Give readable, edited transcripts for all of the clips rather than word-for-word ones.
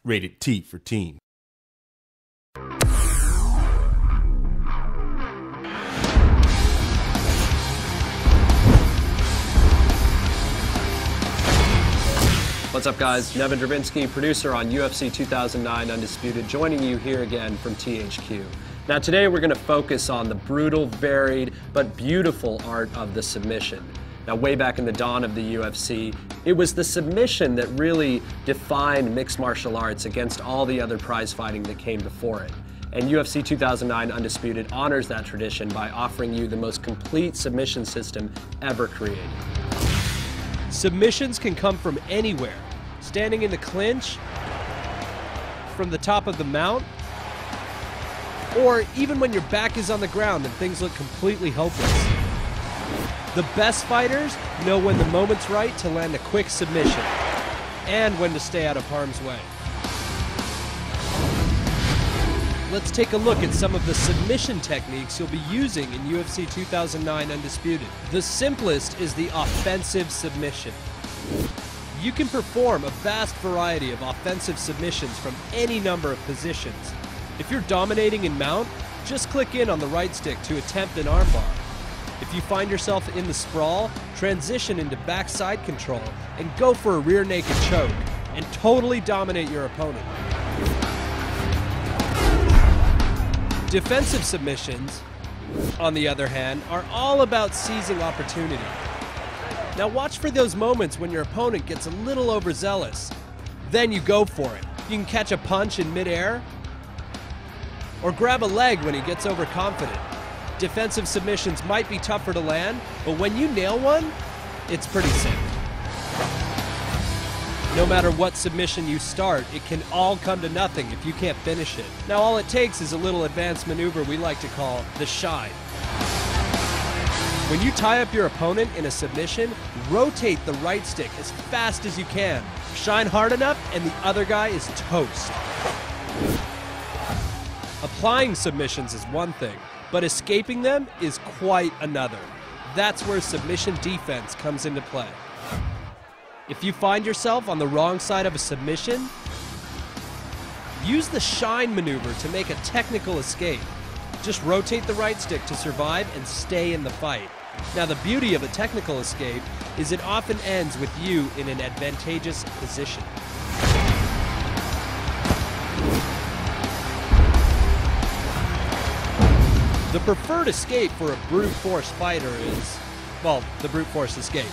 Rated T for teen. What's up, guys? Nevin Drabinsky, producer on UFC 2009 Undisputed, joining you here again from THQ. Now today we're going to focus on the brutal, varied, but beautiful art of the submission. Now way back in the dawn of the UFC, it was the submission that really defined mixed martial arts against all the other prize fighting that came before it. And UFC 2009 Undisputed honors that tradition by offering you the most complete submission system ever created. Submissions can come from anywhere. Standing in the clinch, from the top of the mount, or even when your back is on the ground and things look completely hopeless. The best fighters know when the moment's right to land a quick submission and when to stay out of harm's way. Let's take a look at some of the submission techniques you'll be using in UFC 2009 Undisputed. The simplest is the offensive submission. You can perform a vast variety of offensive submissions from any number of positions. If you're dominating in mount, just click in on the right stick to attempt an armbar. If you find yourself in the sprawl, transition into backside control and go for a rear naked choke and totally dominate your opponent. Defensive submissions, on the other hand, are all about seizing opportunity. Now watch for those moments when your opponent gets a little overzealous. Then you go for it. You can catch a punch in midair or grab a leg when he gets overconfident. Defensive submissions might be tougher to land, but when you nail one, it's pretty sick. No matter what submission you start, it can all come to nothing if you can't finish it. Now all it takes is a little advanced maneuver we like to call the shine. When you tie up your opponent in a submission, rotate the right stick as fast as you can. Shine hard enough and the other guy is toast. Applying submissions is one thing, but escaping them is quite another. That's where submission defense comes into play. If you find yourself on the wrong side of a submission, use the shine maneuver to make a technical escape. Just rotate the right stick to survive and stay in the fight. Now the beauty of a technical escape is it often ends with you in an advantageous position. The preferred escape for a brute force fighter is, well, the brute force escape.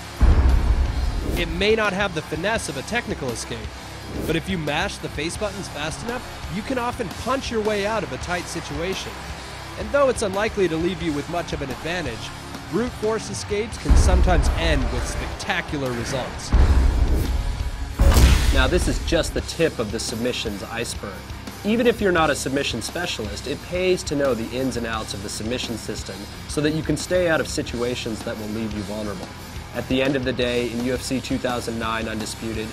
It may not have the finesse of a technical escape, but if you mash the face buttons fast enough, you can often punch your way out of a tight situation. And though it's unlikely to leave you with much of an advantage, brute force escapes can sometimes end with spectacular results. Now this is just the tip of the submissions iceberg. Even if you're not a submission specialist, it pays to know the ins and outs of the submission system so that you can stay out of situations that will leave you vulnerable. At the end of the day, in UFC 2009 Undisputed,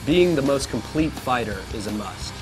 being the most complete fighter is a must.